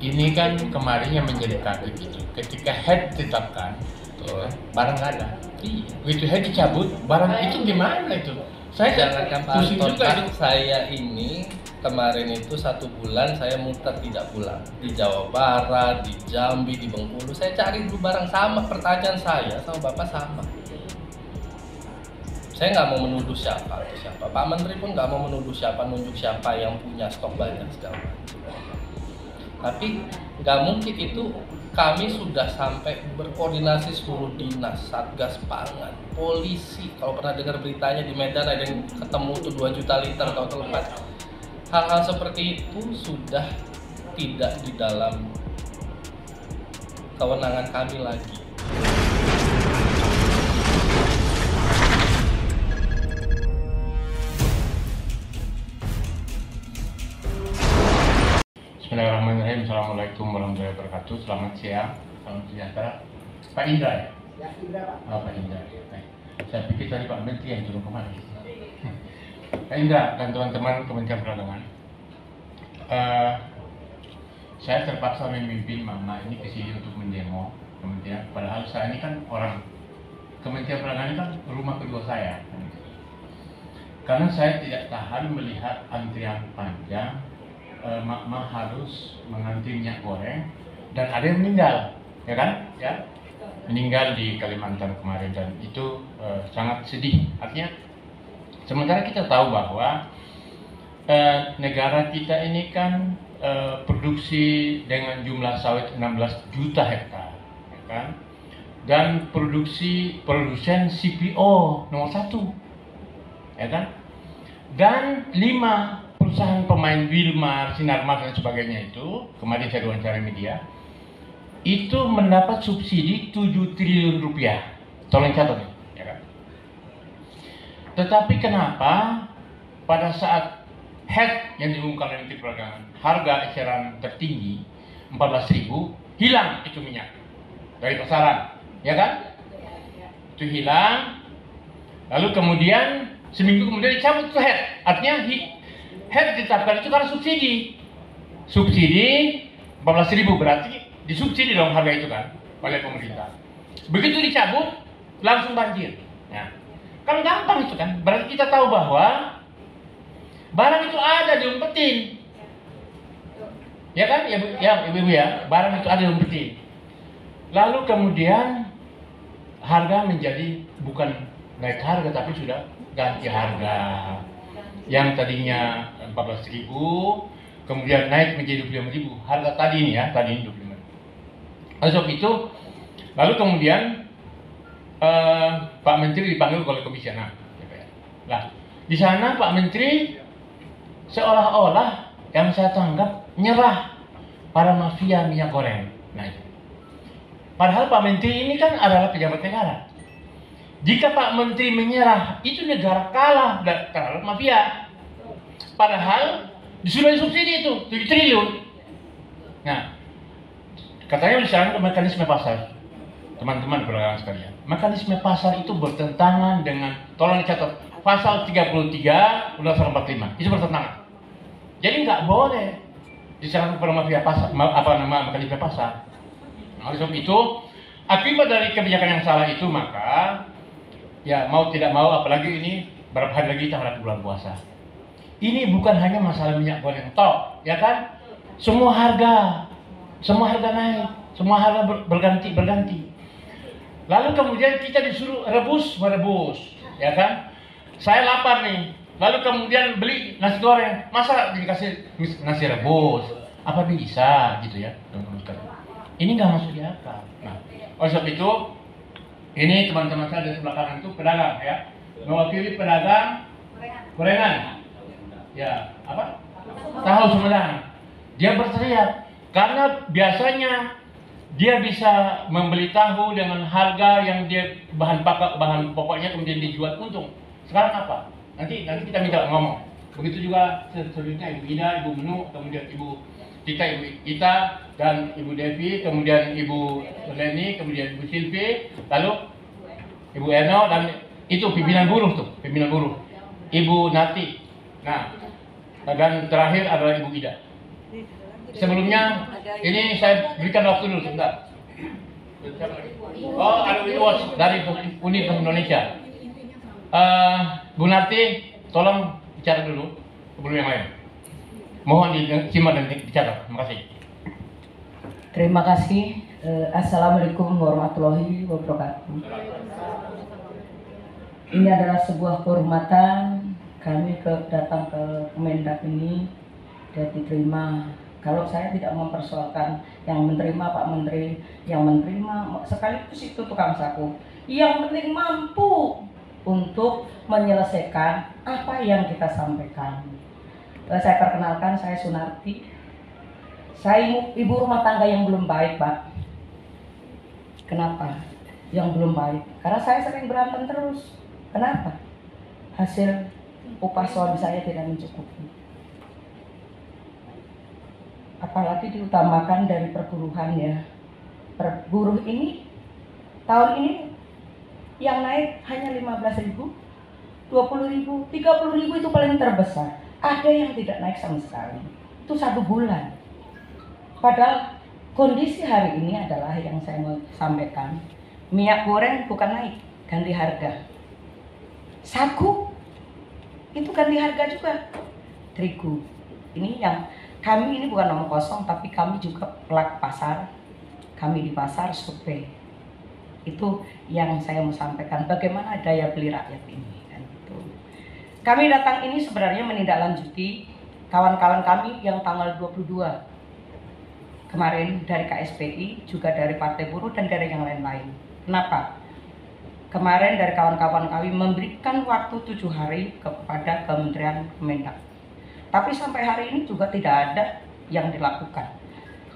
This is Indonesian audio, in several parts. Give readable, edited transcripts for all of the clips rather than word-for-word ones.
ini kan kemarin yang menjadi kaget itu ketika head ditetapkan, ya, barang nggak ada. Begitu head dicabut, barang itu gimana itu? Saya Jangankan pusing juga itu. saya ini kemarin itu 1 bulan saya muter tidak pulang di Jawa Barat, di Jambi, di Bengkulu. Saya cari dulu barang sama. Pertanyaan saya sama Bapak sama. Saya nggak mau menuduh siapa atau siapa. Pak Menteri pun nggak mau menuduh siapa, nunjuk siapa yang punya stok banyak segala macam. Tapi nggak mungkin itu. Kami sudah sampai berkoordinasi seluruh dinas, Satgas Pangan, polisi. Kalau pernah dengar beritanya di Medan ada yang ketemu tuh 2 juta liter atau terlepas. Hal-hal seperti itu sudah tidak di dalam kewenangan kami lagi. Bismillahirrahmanirrahim. Assalamualaikum warahmatullahi wabarakatuh. Selamat siang, salam sejahtera. Pak Indra ya? Ya, Indra, Pak. Oh, Pak Indra. Ya, baik. Saya pikir tadi Pak Menteri yang turun kemari. Pak Indra dan teman-teman Kementerian Perdagangan, saya terpaksa memimpin Mama ini ke sini untuk mendemo kementerian. Padahal saya ini kan orang Kementerian Perdagangan ini kan rumah kedua saya. Karena saya tidak tahan melihat antrian panjang. Mak harus mengantri minyak goreng dan ada yang meninggal, ya kan? Ya, meninggal di Kalimantan kemarin dan itu sangat sedih. Artinya, sementara kita tahu bahwa negara kita ini kan produksi dengan jumlah sawit 16 juta hektar, ya kan? Dan produsen CPO nomor 1, ya kan? Dan 5 perusahaan pemain Wilmar, Sinarmas dan sebagainya itu, kemarin saya wawancara media, itu mendapat subsidi 7 triliun rupiah. Tolong catat ya kan? Tetapi kenapa pada saat head yang diumumkan oleh Menteri Perdagangan, harga eceran tertinggi 14.000, hilang itu minyak dari pasaran, ya kan? Itu hilang, lalu kemudian seminggu kemudian dicabut ke head, artinya head ditetapkan itu karena subsidi 14.000, berarti disubsidi dong harga itu kan oleh pemerintah. Begitu dicabut langsung banjir. Nah, kan gampang itu kan, berarti kita tahu bahwa barang itu ada diumpetin, ya kan, ya ibu ya, barang itu ada diumpetin. Lalu kemudian harga menjadi bukan naik harga tapi sudah ganti harga. Yang tadinya 14.000 kemudian naik menjadi 25.000. Harga tadi ini ya, tadi ini 25.000. Oleh sebab itu, lalu kemudian Pak Menteri dipanggil oleh komisioner DPR. Nah, di sana Pak Menteri seolah-olah yang saya tanggap nyerah pada mafia minyak goreng. Nah, itu. Padahal Pak Menteri ini kan adalah pejabat negara. Jika Pak Menteri menyerah, itu negara kalah terhadap mafia. Padahal sudah disubsidi itu 7 triliun. Nah, katanya misalnya mekanisme pasar, teman-teman perdagangan sekalian. Mekanisme pasar itu bertentangan dengan, tolong dicatat, pasal 33 Undang-Undang 45. Itu bertentangan. Jadi nggak boleh diserahkan kepada mafia pasar, mekanisme pasar. Nah, oleh sebab itu, akibat dari kebijakan yang salah itu maka ya mau tidak mau, apalagi ini berapa hari lagi kita hadap bulan puasa. Ini bukan hanya masalah minyak goreng tok, ya kan? Semua harga naik, semua harga berganti. Lalu kemudian kita disuruh merebus, ya kan? Saya lapar nih, lalu kemudian beli nasi goreng, masa dikasih nasi rebus? Apa bisa gitu ya, teman-teman sekalian? Ini nggak masuk di akal. Nah, oleh sebab itu, ini teman-teman saya dari sebelah kanan itu pedagang ya, mewakili pedagang gorengan, ya apa? Tahu Sumedang. Dia berteriak karena biasanya dia bisa membeli tahu dengan harga yang dia bahan pokoknya kemudian dijual untung. Sekarang apa? Nanti kita minta ngomong. Begitu juga selanjutnya Ibu Ida, Ibu Menu, kemudian Ibu Ita dan Ibu Devi, kemudian Ibu Leni, kemudian Ibu Silvi, lalu Ibu Eno dan itu pimpinan buruh. Ibu Nati. Nah, dan terakhir adalah Ibu Ida. sebelumnya ini saya berikan waktu dulu sebentar. Oh, ada Wiwos dari Universitas Indonesia. Bu Narti, tolong bicara dulu sebelum yang lain. Mohon disimak dan dicatat. Terima kasih. Terima kasih. Assalamualaikum warahmatullahi wabarakatuh. Ini adalah sebuah kehormatan kami datang ke Kemendak ini dan diterima. Kalau saya tidak mempersoalkan yang menerima Pak Menteri, yang menerima sekaligus itu tukang sapu, yang penting mampu untuk menyelesaikan apa yang kita sampaikan. Saya perkenalkan, saya Sunarti. Saya ibu rumah tangga yang belum baik, Pak. Kenapa? Yang belum baik? Karena saya sering berantem terus. Kenapa? Hasil upah suami saya tidak mencukupi. Apalagi diutamakan dari perburuhan ya. Perburuh ini tahun ini yang naik hanya 15.000, 20.000, 30.000 itu paling terbesar. Ada yang tidak naik sama sekali. Itu 1 bulan. Padahal kondisi hari ini adalah yang saya mau sampaikan. Minyak goreng bukan naik, ganti harga. Sagu itu ganti harga juga. Terigu. Ini yang kami ini bukan omong kosong, tapi kami juga pelaku pasar. Kami di pasar survei. Itu yang saya mau sampaikan. Bagaimana daya beli rakyat ini. Kan itu. Kami datang ini sebenarnya menindaklanjuti kawan-kawan kami yang tanggal 22 kemarin dari KSPI, juga dari Partai Buruh dan dari yang lain-lain. Kenapa? Kemarin dari kawan-kawan kami memberikan waktu 7 hari kepada Kementerian Kemendak. Tapi sampai hari ini juga tidak ada yang dilakukan.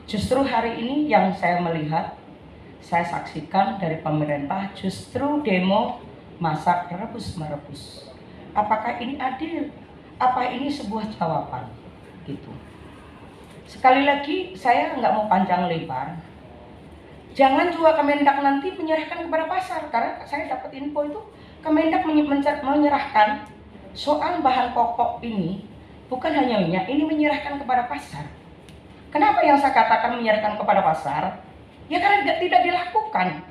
Justru hari ini yang saya melihat, saya saksikan dari pemerintah justru demo masak rebus-merebus. Apakah ini adil? Apa ini sebuah jawaban? Gitu. Sekali lagi saya nggak mau panjang lebar. Jangan juga Kemendak nanti menyerahkan kepada pasar, karena saya dapat info itu Kemendak menyerahkan soal bahan pokok ini. Bukan hanya minyak, ini menyerahkan kepada pasar. Kenapa yang saya katakan menyerahkan kepada pasar? Ya karena tidak dilakukan.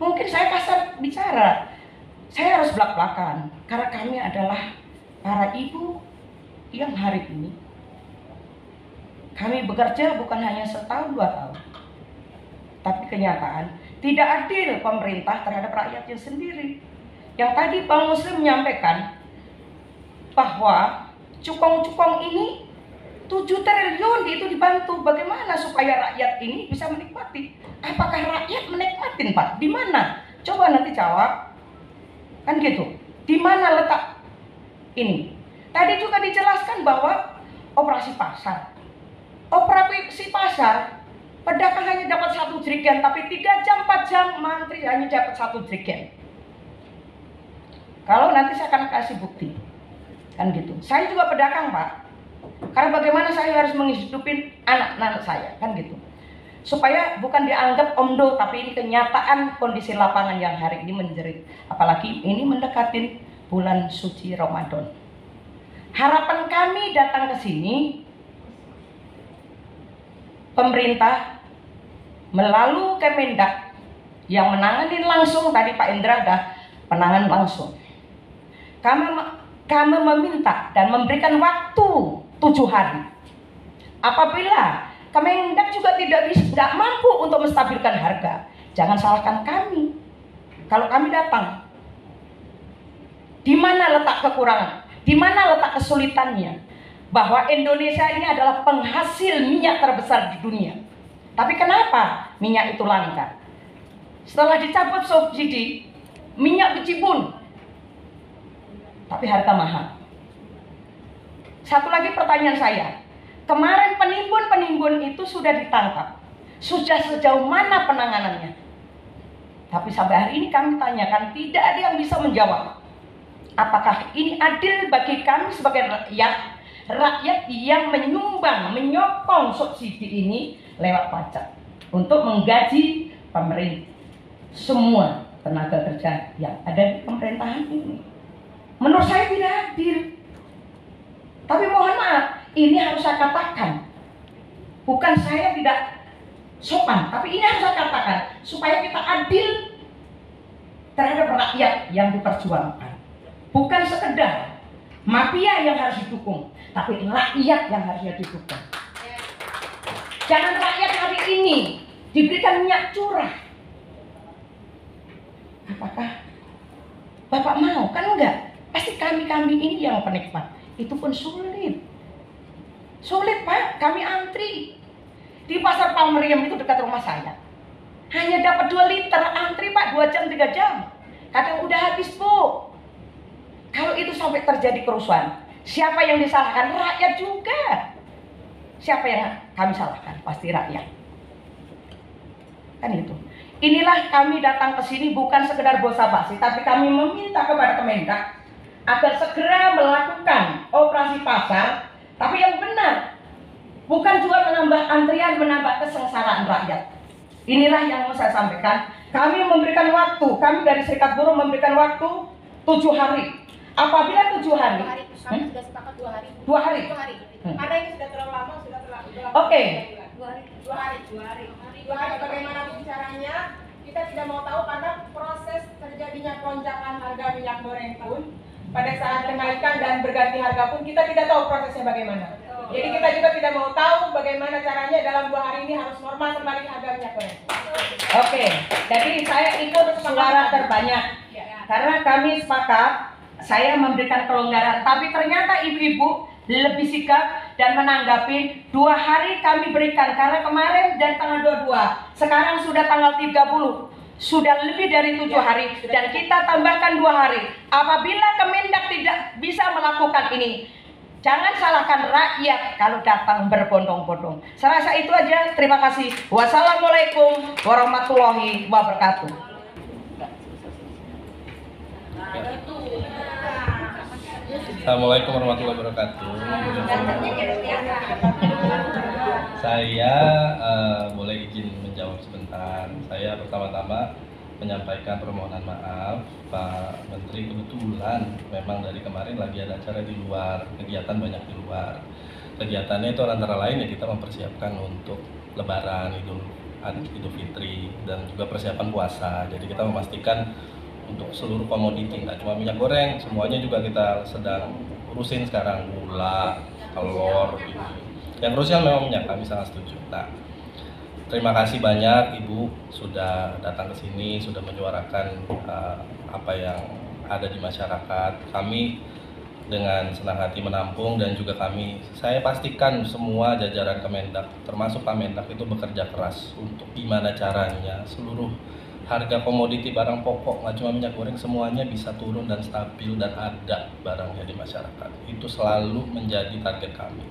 Mungkin saya kasar bicara, saya harus belak-belakan. Karena kami adalah para ibu yang hari ini kami bekerja bukan hanya setahun 2 tahun. Tapi kenyataan tidak adil pemerintah terhadap rakyatnya sendiri. Yang tadi Bang Muslim menyampaikan bahwa cukong-cukong ini 7 triliun itu dibantu. Bagaimana supaya rakyat ini bisa menikmati? Apakah rakyat menikmati, Pak? Di mana? Coba nanti jawab. Kan gitu. Di mana letak ini? Tadi juga dijelaskan bahwa operasi pasar. Operasi pasar, pedagang hanya dapat 1 jerigen, tapi 3 jam, 4 jam, mantri hanya dapat 1 jerigen. Kalau nanti saya akan kasih bukti. Kan gitu. Saya juga pedagang, Pak. Karena bagaimana saya harus menghidupin anak-anak saya, kan gitu. Supaya bukan dianggap omdo, tapi ini kenyataan kondisi lapangan yang hari ini menjerit. Apalagi ini mendekatin bulan suci Ramadan. Harapan kami datang ke sini, pemerintah melalui Kemendak yang menangani langsung, tadi Pak Indra dah penangan langsung. Kami meminta dan memberikan waktu 7 hari. Apabila Kemendak juga tidak mampu untuk menstabilkan harga, jangan salahkan kami. Kalau kami datang, di mana letak kekurangan? Di mana letak kesulitannya? Bahwa Indonesia ini adalah penghasil minyak terbesar di dunia. Tapi kenapa minyak itu langka? Setelah dicabut subsidi, minyak berjibun. Tapi harga mahal. Satu lagi pertanyaan saya. Kemarin penimbun-penimbun itu sudah ditangkap. Sudah sejauh mana penanganannya? Tapi sampai hari ini kami tanyakan, tidak ada yang bisa menjawab. Apakah ini adil bagi kami sebagai rakyat yang menyumbang, menyokong subsidi ini lewat pajak untuk menggaji pemerintah, semua tenaga kerja yang ada di pemerintahan ini? Menurut saya tidak adil. Tapi mohon maaf, ini harus saya katakan. Bukan saya tidak sopan, tapi ini harus saya katakan supaya kita adil terhadap rakyat yang diperjuangkan. Bukan sekedar mafia yang harus didukung, tapi rakyat yang harusnya didukung. Jangan rakyat hari ini diberikan minyak curah. Apakah Bapak mau? Kan enggak. Pasti kami ini yang penikmat. Itu pun sulit. Sulit Pak, kami antri. Di pasar Palmeriam itu dekat rumah saya. Hanya dapat 2 liter, antri Pak 2 jam 3 jam. Kadang udah habis Bu. Kalau itu sampai terjadi kerusuhan, siapa yang disalahkan? Rakyat juga. Siapa yang kami salahkan? Pasti rakyat. Kan itu. Inilah kami datang ke sini bukan sekedar basa-basi, tapi kami meminta kepada Kemendak agar segera melakukan operasi pasar, tapi yang benar. Bukan juga menambah antrian, menambah kesengsaraan rakyat. Inilah yang mau saya sampaikan. Kami memberikan waktu, kami dari Serikat Buruh memberikan waktu 7 hari. Apabila 7 hari, kami sudah sepakat 2 hari. 2 hari. Karena ini sudah terlalu lama, sudah terlalu lama. Oke. 2 hari. Bagaimana caranya? Kita tidak mau tahu karena proses terjadinya lonjakan harga minyak goreng pun pada saat kenaikan dan berganti harga pun kita tidak tahu prosesnya bagaimana. Jadi kita juga tidak mau tahu bagaimana caranya dalam 2 hari ini harus normal kembali harga minyak goreng. Oke, jadi saya ikut suara terbanyak karena kami sepakat saya memberikan kelonggaran, tapi ternyata ibu-ibu lebih sigap dan menanggapi 2 hari kami berikan karena kemarin dan tanggal 22, sekarang sudah tanggal 30. Sudah lebih dari 7 hari dan kita tambahkan 2 hari. Apabila Kemendak tidak bisa melakukan ini, jangan salahkan rakyat kalau datang berbondong-bondong. Saya rasa itu aja. Terima kasih. Wassalamualaikum warahmatullahi wabarakatuh. Assalamualaikum warahmatullahi wabarakatuh. Saya boleh izin menjawab sebentar. Saya pertama-tama menyampaikan permohonan maaf Pak Menteri, kebetulan memang dari kemarin lagi ada acara di luar, kegiatan banyak di luar. Kegiatannya itu antara lain ya kita mempersiapkan untuk Lebaran, Idul Fitri dan juga persiapan puasa. Jadi kita memastikan untuk seluruh komoditi, nggak cuma minyak goreng, semuanya juga kita sedang urusin sekarang, gula, telur gitu. Yang krusial memang minyak, kami sangat setuju. Nah, terima kasih banyak Ibu sudah datang ke sini, sudah menyuarakan apa yang ada di masyarakat. Kami dengan senang hati menampung dan juga saya pastikan semua jajaran Kemendak, termasuk Pak Mendak itu bekerja keras untuk gimana caranya seluruh harga komoditi barang pokok, nggak cuma minyak goreng, semuanya bisa turun dan stabil dan ada barangnya di masyarakat. Itu selalu menjadi target kami.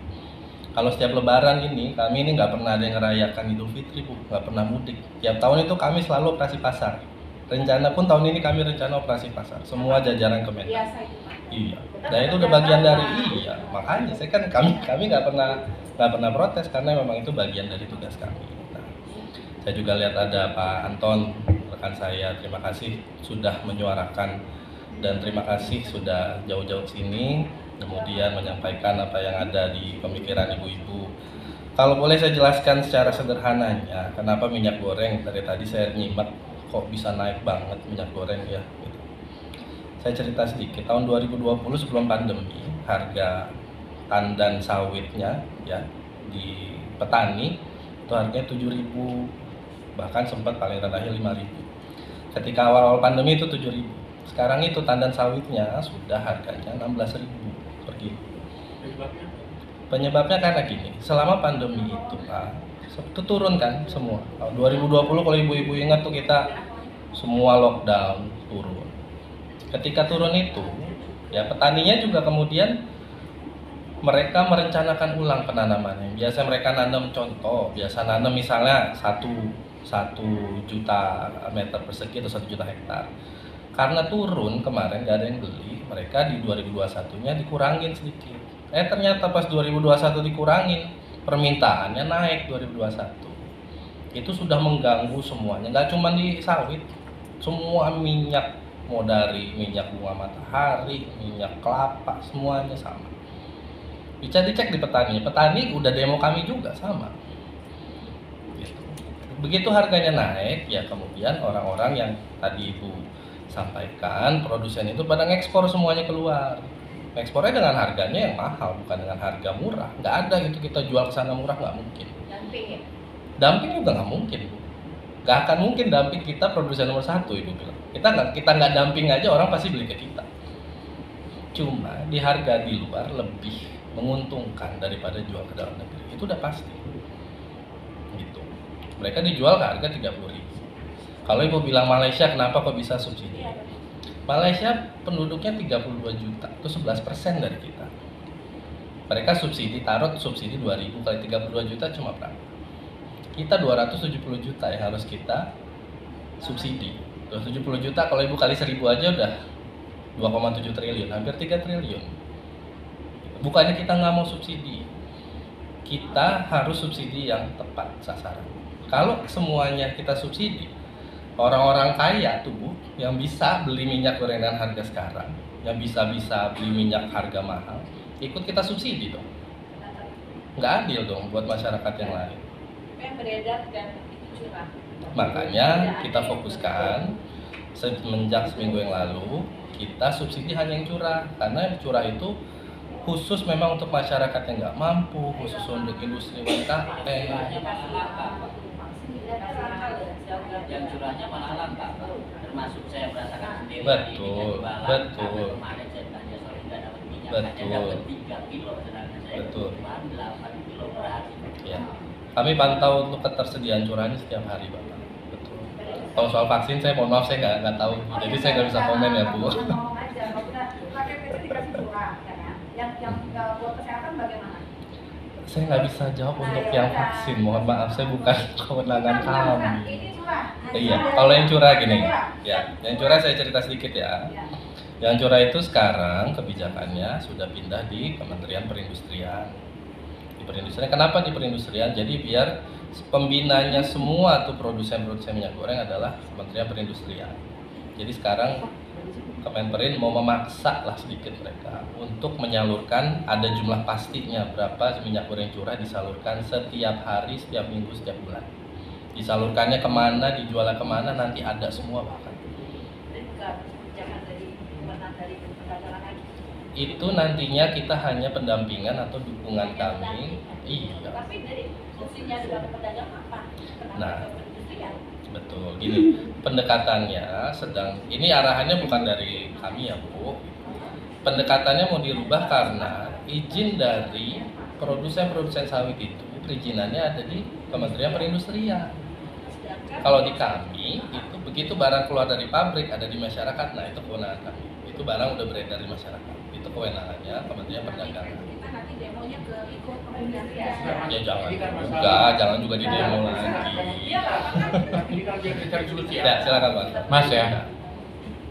Kalau setiap Lebaran ini, kami ini nggak pernah ada yang ngerayakan Idul Fitri, Bu, nggak pernah mudik. Tiap tahun itu kami selalu operasi pasar. Rencana pun tahun ini kami rencana operasi pasar. Semua jajaran Kemendak. Biasa itu Pak. Iya. Dan itu udah bagian dari makanya saya kan kami nggak pernah protes karena memang itu bagian dari tugas kami. Nah, saya juga lihat ada Pak Anton, rekan saya, terima kasih sudah menyuarakan dan terima kasih sudah jauh-jauh sini kemudian menyampaikan apa yang ada di pemikiran ibu-ibu. Kalau boleh saya jelaskan secara sederhananya kenapa minyak goreng dari tadi saya nyimak kok bisa naik banget minyak goreng ya gitu. Saya cerita sedikit, tahun 2020 sebelum pandemi harga tandan sawitnya ya di petani itu harganya 7.000, bahkan sempat paling rendahnya 5.000. Ketika awal-awal pandemi itu 7.000. Sekarang itu tandan sawitnya sudah harganya 16.000 per kilo. Penyebabnya karena gini, selama pandemi itu Pak, itu turun kan semua. Tahun 2020 kalau ibu-ibu ingat tuh kita semua lockdown, turun. Ketika turun itu, ya petaninya juga kemudian mereka merencanakan ulang penanamannya. Biasa mereka nanam, contoh, biasa nanam misalnya 1 juta meter persegi atau 1 juta hektar. Karena turun kemarin gak ada yang beli, mereka di 2021-nya dikurangin sedikit. Ternyata pas 2021 dikurangin, permintaannya naik 2021. Itu sudah mengganggu semuanya, nggak cuma di sawit, semua minyak, mau dari minyak bunga matahari, minyak kelapa, semuanya sama. Bisa dicek di petani. Petani udah demo kami juga sama. Gitu. Begitu harganya naik, ya kemudian orang-orang yang tadi Ibu sampaikan, produsen itu pada ngekspor semuanya keluar. Ekspornya dengan harganya yang mahal, bukan dengan harga murah. Nggak ada gitu kita jual ke sana murah, nggak mungkin. Dumping ya? Dumping juga nggak mungkin, Bu. Nggak akan mungkin dumping, kita produsen nomor 1, Ibu bilang. Kita nggak dumping aja orang pasti beli ke kita. Cuma di harga di luar lebih menguntungkan daripada jual ke dalam negeri. Itu udah pasti. Gitu. Mereka dijual ke harga 30.000. Kalau Ibu bilang Malaysia kenapa kok bisa subsidi? Malaysia penduduknya 32 juta, itu 11% dari kita. Mereka taruh subsidi 2.000 kali 32 juta cuma berapa? Kita 270 juta yang harus kita subsidi. 270 juta kalau Ibu kali 1.000 aja udah 2,7 triliun, hampir 3 triliun. Bukannya kita nggak mau subsidi, kita harus subsidi yang tepat sasaran. Kalau semuanya kita subsidi, orang-orang kaya tuh Bu, yang bisa beli minyak goreng dengan harga sekarang, yang bisa beli minyak harga mahal, ikut kita subsidi dong. Nggak adil dong buat masyarakat yang lain. Yang beredar dan itu curah. Makanya kita fokuskan semenjak seminggu yang lalu, kita subsidi hanya yang curah. Karena yang curah itu khusus memang untuk masyarakat yang nggak mampu, khusus untuk industri UMKM. Yang curahnya malah langka, termasuk saya merasakan sendiri. Betul, betul. Kemarin saya belanja sore nggak dapat minyak, Betul. saya dapat 3 kilo, sedangkan saya Betul. bahan 8 kilo per hari. Ya. Kami pantau untuk ketersediaan curahnya setiap hari, Bapak. Betul. Kalau soal vaksin saya mohon maaf saya nggak tahu, jadi saya nggak bisa komen ya Bu. Ngomong aja, kalau kita pakai PC dikasih curah, ya kan? Yang buat kesehatan bagaimana? Saya nggak bisa jawab untuk yang vaksin, mohon maaf saya bukan kewenangan kami. Ini curah. Iya, kalau yang curah gini, ya, yang curah saya cerita sedikit ya. Yang curah itu sekarang kebijakannya sudah pindah di Kementerian Perindustrian. Di perindustrian, kenapa di perindustrian? Jadi biar pembinanya semua tuh produsen-produsen minyak goreng adalah Kementerian Perindustrian. Jadi sekarang Kemenperin mau memaksa lah sedikit mereka untuk menyalurkan, ada jumlah pastinya berapa minyak goreng curah disalurkan setiap hari, setiap minggu, setiap bulan. Disalurkannya kemana, dijualnya kemana, nanti ada semua bahkan. Itu nantinya kita hanya pendampingan atau dukungan kami. Iya. Tapi dari fungsinya sebagai pedagang apa? Nah, betul. Gini, pendekatannya sedang, ini arahannya bukan dari kami ya Bu. Pendekatannya mau dirubah karena izin dari produsen-produsen sawit itu, perizinannya ada di Kementerian Perindustrian. Kalau di kami itu begitu barang keluar dari pabrik ada di masyarakat, nah itu kewenangan kami. Itu barang udah beredar di masyarakat, itu kewenangannya Kementerian Perdagangan. Kita nanti demonya ke ikut kementerian. Ya jangan juga di demo lagi. Ini kan kita resolusi Ya silakan Pak. Mas ya,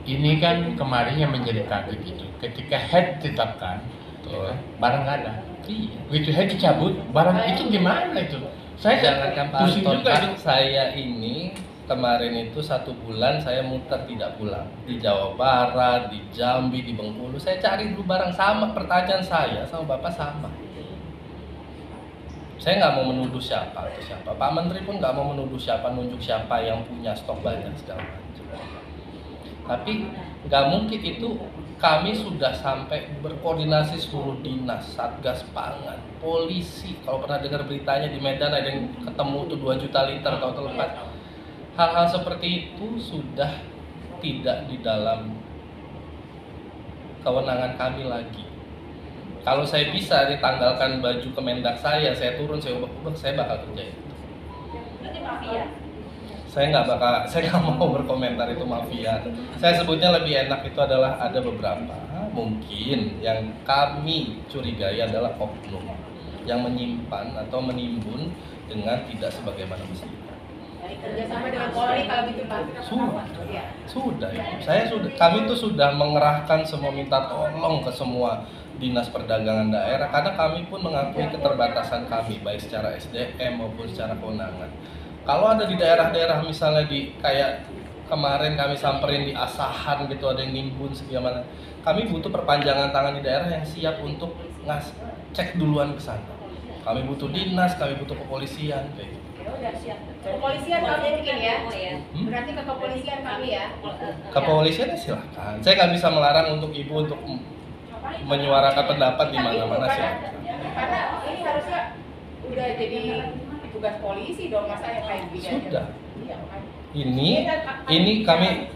ini kan kemarin yang menjadi kaget itu ketika head ditetapkan, Betul. barang nggak ada. Iya. Begitu head dicabut, barang itu gimana itu? Saya Jangankan Pak pusing Anton, juga. Pak, saya ini kemarin itu 1 bulan saya muter tidak pulang di Jawa Barat, di Jambi, di Bengkulu. Saya cari dulu barang sama, pertanyaan saya sama Bapak sama. Saya nggak mau menuduh siapa atau siapa. Pak Menteri pun nggak mau menuduh siapa, nunjuk siapa yang punya stok banyak segala macam. Tapi nggak mungkin itu. Kami sudah sampai berkoordinasi seluruh dinas, Satgas Pangan, polisi. Kalau pernah dengar beritanya di Medan ada yang ketemu tuh 2 juta liter atau terlepas. Hal-hal seperti itu sudah tidak di dalam kewenangan kami lagi. Kalau saya bisa ditanggalkan baju Kemendak saya turun, saya ubah-ubah, saya bakal kerja itu. Berarti mafia. Saya nggak mau berkomentar itu mafia. Saya sebutnya lebih enak itu adalah ada beberapa mungkin yang kami curigai adalah oknum yang menyimpan atau menimbun dengan tidak sebagaimana mestinya. Kerjasama dengan Polri kalau gitu Pak. Sudah ya. Kami tuh sudah mengerahkan semua, minta tolong ke semua dinas perdagangan daerah karena kami pun mengakui keterbatasan kami baik secara SDM maupun secara kewenangan. Kalau ada di daerah-daerah misalnya kayak kemarin kami samperin di Asahan gitu, ada yang nimbun segala, kami butuh perpanjangan tangan di daerah yang siap untuk cek duluan ke sana. Kami butuh dinas, kami butuh kepolisian kayak gitu. Kepolisian kami bikin ya. Berarti ke kepolisian kami ya. Kepolisian ya silahkan. Saya nggak bisa melarang untuk ibu untuk menyuarakan pendapat di mana-mana sih. Karena ini harusnya udah jadi tugas polisi dong, masa yang kayak gini aja. Sudah. Iya, kan? Ini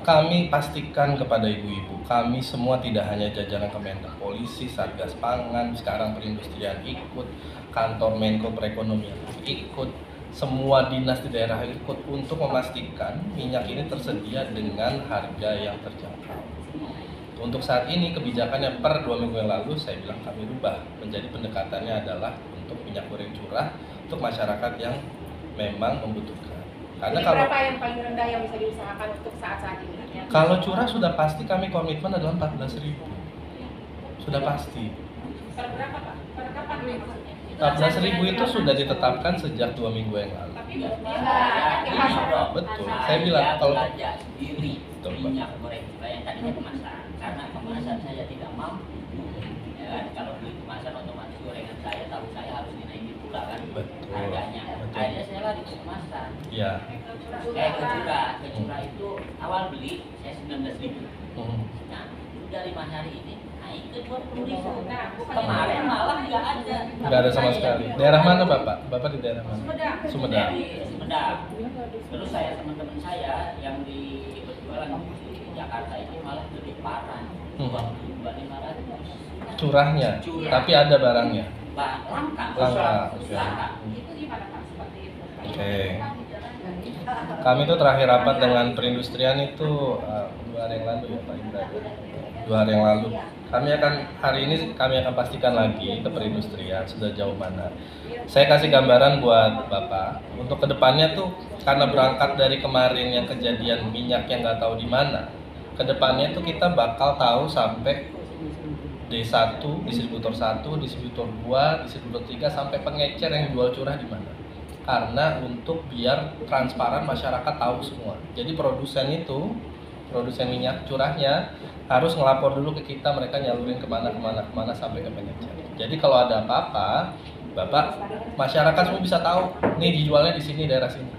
kami pastikan kepada ibu-ibu, kami semua tidak hanya jajaran Kemendak, polisi, Satgas Pangan, sekarang perindustrian ikut, kantor Menko Perekonomian ikut, semua dinas di daerah ikut untuk memastikan minyak ini tersedia dengan harga yang terjangkau. Untuk saat ini kebijakannya per 2 minggu yang lalu saya bilang kami rubah menjadi pendekatannya adalah untuk minyak goreng curah untuk masyarakat yang memang membutuhkan. Karena Jadi kalau berapa yang paling rendah yang bisa diusahakan untuk saat-saat ini? kalau curah sudah pasti kami komitmen adalah 14.000. Sudah pasti. Per berapa Pak? Per kapan maksudnya? 14.000 itu sudah ditetapkan sejak 2 minggu yang lalu. Tapi dia nggak di pasar. Betul. Saya bilang kalau belanja sendiri Betul, Pak. minyak goreng curah yang tadinya kemasan, karena kemasan saya tidak mampu. Ya kan, kalau beli kemasan otomatis gorengan saya tahu saya harus dinaikin pula kan Betul. harganya. Betul. Akhirnya saya lari ke kemasan. ya. Ke curah itu awal beli saya 19.000. Hmm. Nah, udah 5 hari ini naik ke 20.000. Nah, Kemarin malah nggak ada. Nggak ada sama sekali. Daerah mana Bapak? Bapak di daerah mana? Sumedang. Dari Sumedang. Terus saya teman-teman saya yang berjualan di Jakarta ini malah lebih parah. 22.500. Curahnya, tapi ada barangnya. Langka. Langka, oke. Langka. Itu gimana Pak seperti itu? Oke. Kami tuh terakhir rapat dengan perindustrian itu 2 hari yang lalu ya Pak Indra. 2 hari yang lalu. Hari ini kami akan pastikan lagi ke perindustrian sudah jauh mana. Saya kasih gambaran buat Bapak. Untuk kedepannya tuh karena berangkat dari kemarin yang kejadian minyak yang nggak tahu di mana. Kedepannya tuh kita bakal tahu sampai D1, distributor 1, distributor 2, distributor 3 sampai pengecer yang jual curah di mana. Karena untuk biar transparan masyarakat tahu semua. Jadi produsen minyak curahnya harus ngelapor dulu ke kita, mereka nyalurin kemana sampai ke pengecer. Jadi kalau ada apa-apa, Bapak, masyarakat semua bisa tahu, nih dijualnya di sini, daerah sini.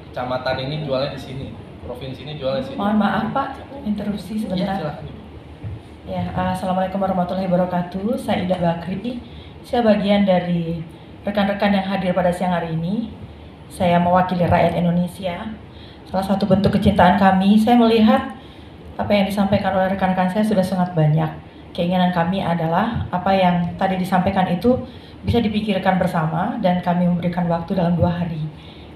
Kecamatan ini jualnya di sini, provinsi ini jualnya di sini. Mohon maaf Pak, interupsi Iya, sebentar. silakan. Ya, Assalamualaikum warahmatullahi wabarakatuh. Saya Ida Bakri. Saya bagian dari rekan-rekan yang hadir pada siang hari ini. Saya mewakili rakyat Indonesia. Salah satu bentuk kecintaan kami, saya melihat apa yang disampaikan oleh rekan-rekan saya sudah sangat banyak. Keinginan kami adalah apa yang tadi disampaikan itu bisa dipikirkan bersama dan kami memberikan waktu dalam 2 hari.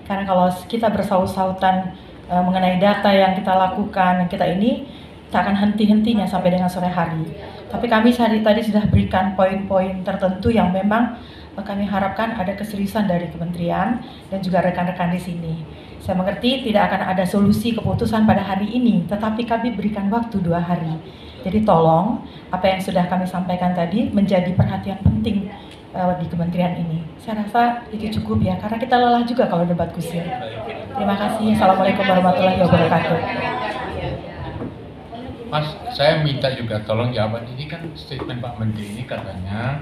Karena kalau kita bersaut-sautan mengenai data yang kita lakukan, kita ini tak akan henti-hentinya sampai dengan sore hari. Tapi kami tadi sudah berikan poin-poin tertentu yang memang kami harapkan ada keseriusan dari kementerian dan juga rekan-rekan di sini. Saya mengerti tidak akan ada solusi keputusan pada hari ini, tetapi kami berikan waktu 2 hari. Jadi tolong apa yang sudah kami sampaikan tadi menjadi perhatian penting di kementerian ini. Saya rasa itu cukup ya, karena kita lelah juga kalau debat kusir. Terima kasih. Assalamualaikum warahmatullahi wabarakatuh. Mas, saya minta juga tolong jawaban ini kan statement Pak Menteri ini katanya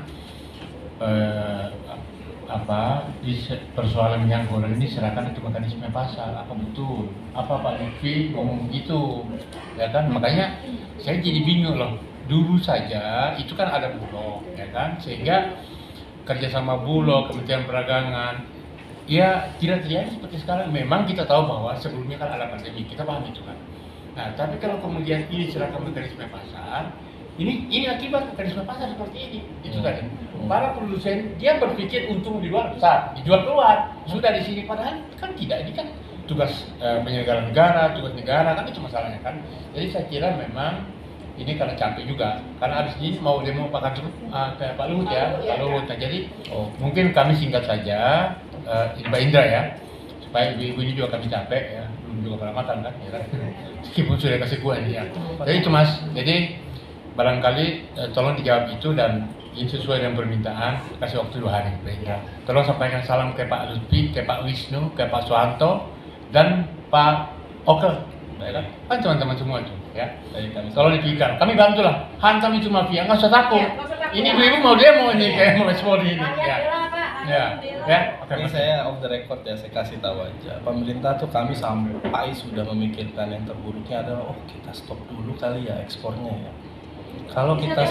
persoalan minyak goreng ini serahkan itu mekanisme pasar. Apa betul? Apa Pak Lutfi ngomong gitu? Ya kan, makanya saya jadi bingung loh. Dulu saja itu kan ada Bulog, ya kan, sehingga kerjasama Bulog, Kementerian Perdagangan, ya tidak terjadi seperti sekarang. Memang kita tahu bahwa sebelumnya kan ada pandemi, kita paham itu kan. Nah, tapi kalau kemudian ini serahkan mekanisme pasar, ini akibat mekanisme pasar seperti ini, itu kan. Para produsen dia berpikir untung di luar besar, dijual keluar, sudah di sini, padahal kan tidak, ini kan tugas penyelenggara negara, tugas negara, kan itu masalahnya kan. Jadi saya kira memang ini karena capek juga, karena habis ini mau demo Pak Luhut ya, Pak Luhut. Nah, jadi mungkin kami singkat saja, Mbak Indra ya, supaya ibu-ibu ini juga kami capek ya, belum juga pernah makan kan, ya kan? Meskipun sudah kasih kue ini ya. Jadi itu Mas, jadi barangkali tolong dijawab itu dan ini sesuai dengan permintaan, kasih waktu 2 hari Mbak Indra. Tolong sampaikan salam ke Pak Lutfi, ke Pak Wisnu, ke Pak Soeharto dan Pak Oke. Kan teman-teman semua itu ya. Tolong dipikirkan, kami bantulah, hantam itu mafia, nggak usah takut. Ini ibu mau demo ini kayak mau respon ini. Ya. Ya. Oke. Ini saya off the record ya, saya kasih tahu aja. Pemerintah tuh kami sampai sudah memikirkan yang terburuknya adalah kita stop dulu kali ya ekspornya ya. Kalau kita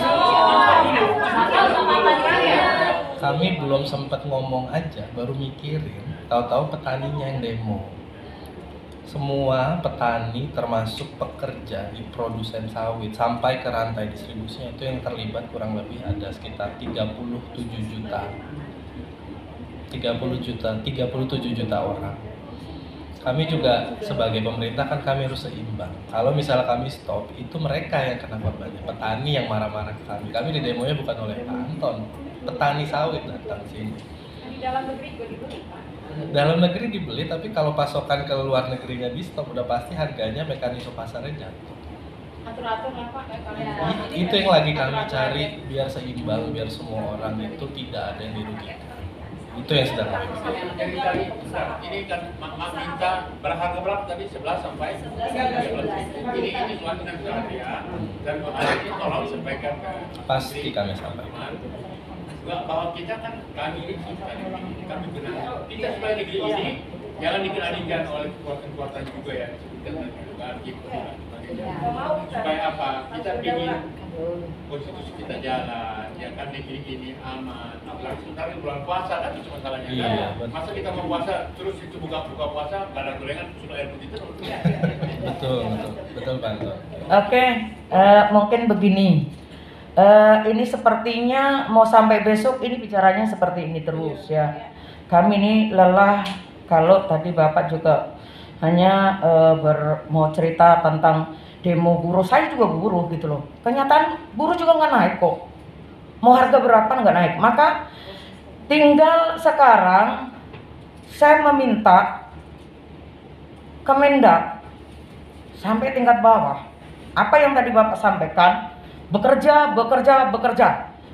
kami belum sempat ngomong aja, baru mikirin, tahu-tahu petaninya yang demo. Semua petani termasuk pekerja di produsen sawit sampai ke rantai distribusinya itu yang terlibat kurang lebih ada sekitar 37 juta orang. Kami juga sebagai pemerintah kan kami harus seimbang. Kalau misalnya kami stop, itu mereka yang kena korbannya. Petani yang marah-marah ke kami. Kami di demonya bukan oleh Pak Anton, petani sawit datang sini. Di dalam negeri juga dibeli, Pak. Dalam negeri dibeli, tapi kalau pasokan ke luar negerinya di stop, udah pasti harganya mekanisme pasarnya jatuh. Atur-atur lah Pak, kayak kalian. Itu yang lagi kami cari biar seimbang, biar semua orang itu tidak ada yang dirugikan. Itu yang sedang kami pikirkan. Jadi tadi ini kan mak minta berharga berapa tadi 11 sampai 13. Ini suaminan saya dan hari ini tolong sampaikan ke Pasti kami sampaikan. Bahwa kita kan kami ini kami benar kita supaya negeri ini jangan dikendalikan oleh kekuatan-kekuatan juga ya sebutkan juga gitu. Supaya apa? Kita ingin konstitusi kita jalan, ya kan negeri ini aman. Apalagi sebentar ini bulan puasa kan itu masalahnya kan. Iya, Masa kita mau puasa terus itu buka puasa nggak ada gorengan sudah air putih terus. Betul Pak Anton. Oke, mungkin begini. Ini sepertinya mau sampai besok ini bicaranya seperti ini terus ya. Kami ini lelah kalau tadi Bapak juga hanya mau cerita tentang demo buruh. Saya juga buruh gitu loh. Kenyataan buruh juga nggak naik kok. Mau harga berapa nggak naik. Maka tinggal sekarang saya meminta Kemendak sampai tingkat bawah. Apa yang tadi Bapak sampaikan, bekerja.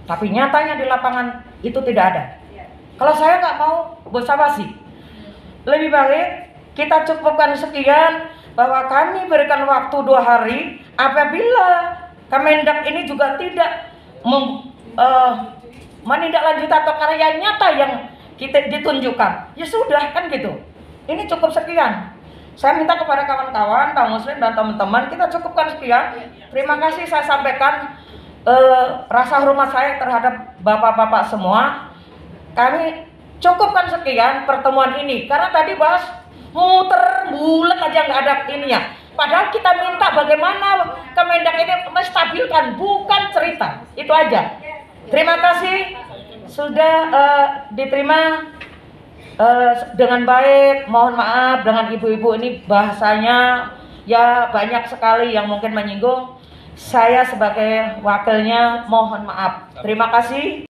Tapi nyatanya di lapangan itu tidak ada. Kalau saya nggak mau basa-basi. Lebih baik kita cukupkan sekian, bahwa kami berikan waktu 2 hari. Apabila Kemendak ini juga tidak menindaklanjuti atau karya nyata yang kita ditunjukkan, ya sudah kan gitu. Ini cukup sekian. Saya minta kepada kawan-kawan, Bang Muslim dan teman-teman, kita cukupkan sekian. Terima kasih saya sampaikan rasa hormat saya terhadap bapak-bapak semua. Kami cukupkan sekian pertemuan ini karena tadi bahas muter bulat aja nggak ada ininya. Padahal kita minta bagaimana Kemendak ini menstabilkan, bukan cerita. Itu aja. Terima kasih sudah diterima dengan baik. Mohon maaf dengan ibu-ibu ini bahasanya ya banyak sekali yang mungkin menyinggung. Saya sebagai wakilnya mohon maaf. Terima kasih.